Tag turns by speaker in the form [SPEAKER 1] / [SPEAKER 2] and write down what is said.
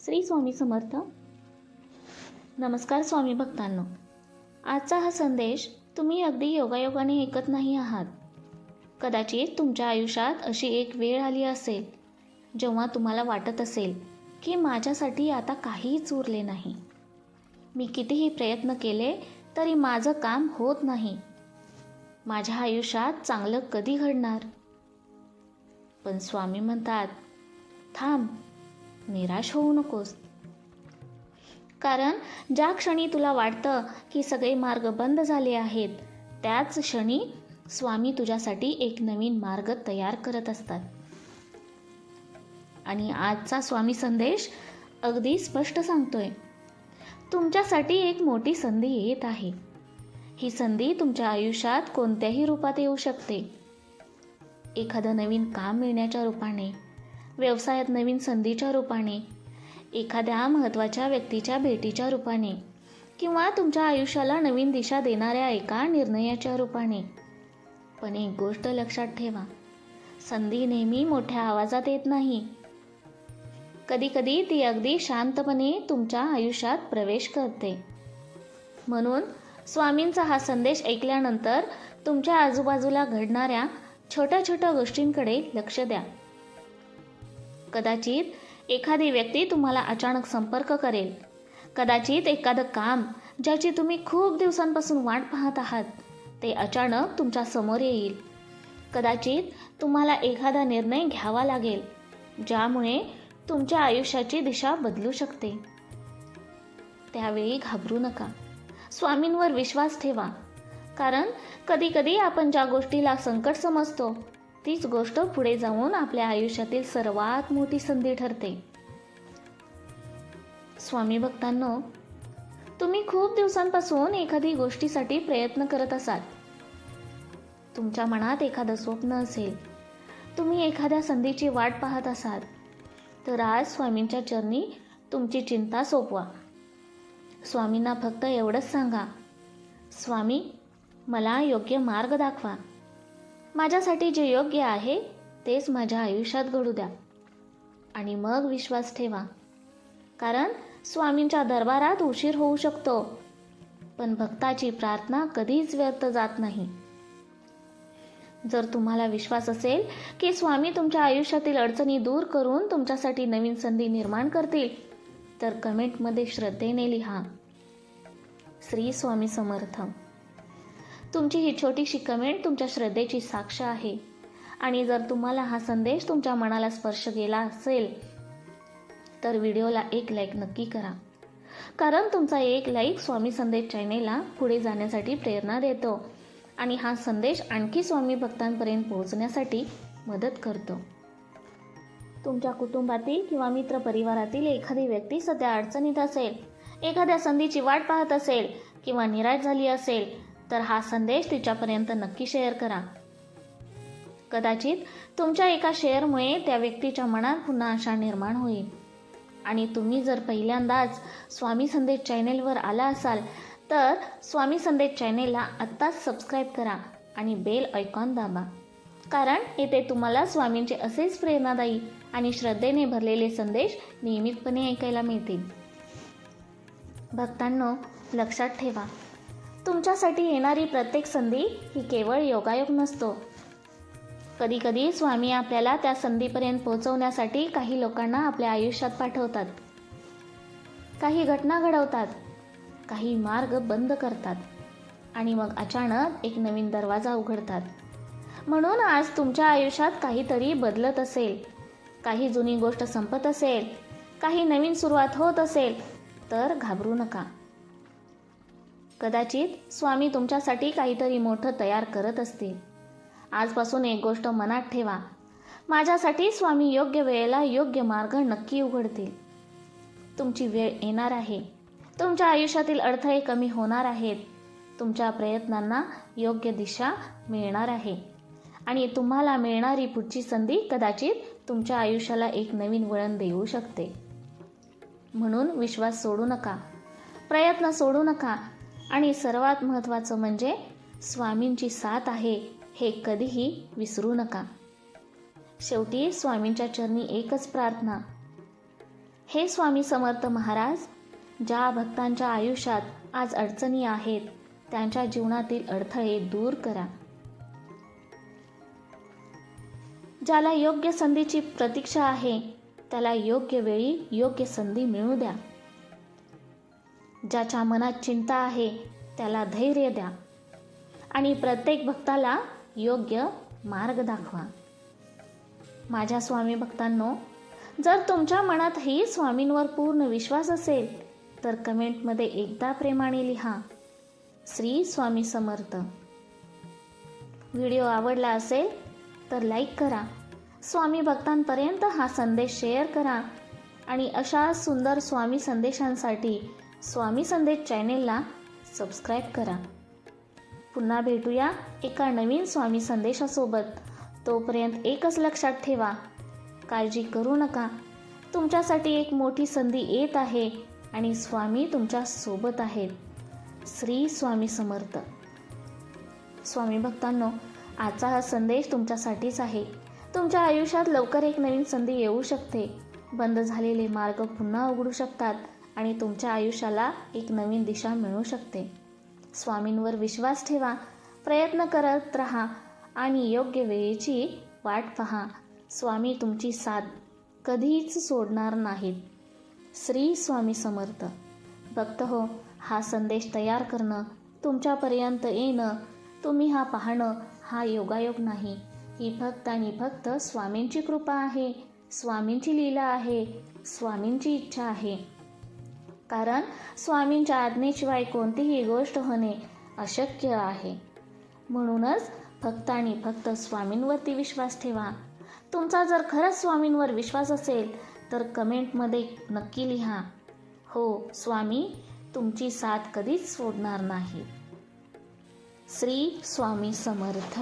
[SPEAKER 1] श्री स्वामी समर्थ. नमस्कार स्वामी भक्तांनो. आजचा हा संदेश तुम्ही अगदी योगायोगाने ऐकत नाही आहात. कदाचित तुमच्या आयुष्यात अशी एक वेळ आली असेल जेव्हा तुम्हाला वाटत असेल की माझ्यासाठी आता काहीच उरले नाही. मी कितीही प्रयत्न केले तरी माझं काम होत नाही. माझ्या आयुष्यात चांगलं कधी घडणार? पण स्वामी म्हणतात, थांब, निराश होऊ नकोस. कारण ज्या क्षणी तुला वाटतं की सगळे मार्ग बंद झाले आहेत, त्याच क्षणी स्वामी तुझ्यासाठी एक नवीन मार्ग तयार करत असतात. आणि आजचा स्वामी संदेश अगदी स्पष्ट सांगतोय, तुमच्यासाठी एक मोठी संधी येत आहे. ही संधी तुमच्या आयुष्यात कोणत्याही रूपात येऊ शकते. एखादं नवीन काम मिळण्याच्या रूपाने, व्यवसायात नवीन संधीच्या रूपाने, एखाद्या महत्त्वाच्या व्यक्तीच्या भेटीच्या रूपाने, किंवा तुमच्या आयुष्याला नवीन दिशा देणाऱ्या एका निर्णयाच्या रूपाने. पण एक गोष्ट लक्षात ठेवा, संधी नेहमी मोठ्या आवाजात येत नाही. कधीकधी ती अगदी शांतपणे तुमच्या आयुष्यात प्रवेश करते. म्हणून स्वामींचा हा संदेश ऐकल्यानंतर तुमच्या आजूबाजूला घडणाऱ्या छोट्या छोट्या गोष्टींकडे लक्ष द्या. कदाचित एखादी व्यक्ती तुम्हाला अचानक संपर्क करेल. कदाचित एखादं काम ज्याची तुम्ही खूप दिवसांपासून वाट पाहत आहात ते अचानक तुमच्या समोर येईल. कदाचित तुम्हाला एखादा निर्णय घ्यावा लागेल ज्यामुळे तुमच्या आयुष्याची दिशा बदलू शकते. त्यावेळी घाबरू नका, स्वामींवर विश्वास ठेवा. कारण कधीकधी आपण ज्या गोष्टीला संकट समजतो तीच गोष्ट पुढे जाऊन आपल्या आयुष्यातील सर्वात मोठी संधी ठरते. स्वामी भक्तांनो, तुम्ही खूप दिवसांपासून एखादी गोष्टीसाठी प्रयत्न करत असाल. तुमच्या मनात एखादं स्वप्न असेल, तुम्ही एखाद्या संधीची वाट पाहत असाल, तर आज स्वामींच्या चरणी तुमची चिंता सोपवा. स्वामींना फक्त एवढंच सांगा, स्वामी, मला योग्य मार्ग दाखवा. माझ्यासाठी जे योग्य आहे तेच माझ्या आयुष्यात घडू द्या. आणि मग विश्वास ठेवा. कारण स्वामींच्या दरबारात उशीर होऊ शकतो, पण भक्ताची प्रार्थना कधीच व्यर्थ जात नाही. जर तुम्हाला विश्वास असेल की स्वामी तुमच्या आयुष्यातील अडचणी दूर करून तुमच्यासाठी नवीन संधी निर्माण करतील, तर कमेंटमध्ये श्रद्धेने लिहा, श्री स्वामी समर्थ. तुमची ही छोटीशी कमेंट तुमच्या श्रद्धेची साक्ष आहे. आणि जर तुम्हाला हा संदेश तुमच्या मनाला स्पर्श केला असेल तर व्हिडिओला एक लाईक नक्की करा. कारण तुमचा एक लाईक स्वामी संदेश चॅनेलला पुढे जाण्यासाठी प्रेरणा देतो आणि हा संदेश आणखी स्वामी भक्तांपर्यंत पोहोचण्यासाठी मदत करतो. तुमच्या कुटुंबातील किंवा मित्रपरिवारातील एखादी व्यक्ती सध्या अडचणीत असेल, एखाद्या संधीची वाट पाहत असेल किंवा निराश झाली असेल, तर हा संदेश तिच्यापर्यंत नक्की शेअर करा. कदाचित तुमच्या एका शेअरमुळे त्या व्यक्तीच्या मनात पुन्हा आशा निर्माण होईल. आणि तुम्ही जर पहिल्यांदाच स्वामी संदेश चॅनेलवर आला असाल तर स्वामी संदेश चॅनेलला आत्ताच सबस्क्राईब करा आणि बेल आयकॉन दाबा. कारण येथे तुम्हाला स्वामींचे असेच प्रेरणादायी आणि श्रद्धेने भरलेले संदेश नियमितपणे ऐकायला मिळतील. भक्तांनो, लक्षात ठेवा, तुमच्यासाठी येणारी प्रत्येक संधी ही केवळ योगायोग नसतो. कधीकधी स्वामी आपल्याला त्या संधीपर्यंत पोहोचवण्यासाठी काही लोकांना आपल्या आयुष्यात पाठवतात. काही घटना घडवतात, काही मार्ग बंद करतात आणि मग अचानक एक नवीन दरवाजा उघडतात. म्हणून आज तुमच्या आयुष्यात काहीतरी बदलत असेल, काही जुनी गोष्ट संपत असेल, काही नवीन सुरुवात होत असेल, तर घाबरू नका. कदाचित स्वामी तुमच्यासाठी काहीतरी मोठं तयार करत असतील. आजपासून एक गोष्ट मनात ठेवा, माझ्यासाठी स्वामी योग्य वेळेला योग्य मार्ग नक्की उघडतील. तुमची वेळ येणार आहे. तुमच्या आयुष्यातील अडथळे कमी होणार आहेत. तुमच्या प्रयत्नांना योग्य दिशा मिळणार आहे. आणि तुम्हाला मिळणारी पुढची संधी कदाचित तुमच्या आयुष्याला एक नवीन वळण देऊ शकते. म्हणून विश्वास सोडू नका, प्रयत्न सोडू नका. आणि सर्वात महत्त्वाचं म्हणजे स्वामींची साथ आहे हे कधीही विसरू नका. शेवटी स्वामींच्या चरणी एकच प्रार्थना, हे स्वामी समर्थ महाराज, ज्या भक्तांच्या आयुष्यात आज अडचणी आहेत त्यांच्या जीवनातील अडथळे दूर करा. ज्याला योग्य संधीची प्रतीक्षा आहे त्याला योग्य वेळी योग्य संधी मिळू द्या. ज्याच्या मनात चिंता आहे त्याला धैर्य द्या आणि प्रत्येक भक्ताला योग्य मार्ग दाखवा. माझ्या स्वामी भक्तांनो, जर तुमच्या मनातही स्वामींवर पूर्ण विश्वास असेल तर कमेंटमध्ये एकदा प्रेमाने लिहा, श्री स्वामी समर्थ. व्हिडिओ आवडला असेल तर लाईक करा, स्वामी भक्तांपर्यंत हा संदेश शेअर करा आणि अशा सुंदर स्वामी संदेशांसाठी स्वामी संदेश चॅनेलला सबस्क्राईब करा. पुन्हा भेटूया एका नवीन स्वामी संदेशासोबत. तोपर्यंत एकच लक्षात ठेवा, काळजी करू नका. तुमच्यासाठी एक मोठी संधी येत आहे आणि स्वामी तुमच्या सोबत आहेत. श्री स्वामी समर्थ. स्वामी भक्तांनो, आजचा हा संदेश तुमच्यासाठीच आहे. तुमच्या आयुष्यात लवकर एक नवीन संधी येऊ शकते. बंद झालेले मार्ग पुन्हा उघडू शकतात आणि तुमच्या आयुष्याला एक नवीन दिशा मिळू शकते. स्वामींवर विश्वास ठेवा, प्रयत्न करत राहा आणि योग्य वेळेची वाट पहा. स्वामी तुमची साथ कधीच सोडणार नाहीत. श्री स्वामी समर्थ. भक्त हो, हा संदेश तयार करणं, तुमच्यापर्यंत येणं, तुम्ही हा पाहणं हा योगायोग नाही. ही फक्त आणि फक्त स्वामींची कृपा आहे, स्वामींची लीला आहे, स्वामींची इच्छा आहे. कारण स्वामींच्या आज्ञेशिवाय कोणतीही गोष्ट होणे अशक्य आहे. म्हणूनच फक्त आणि फक्त स्वामींवरती विश्वास ठेवा. तुमचा जर खरंच स्वामींवर विश्वास असेल तर कमेंटमध्ये नक्की लिहा, हो, स्वामी तुमची साथ कधीच सोडणार नाही. श्री स्वामी समर्थ.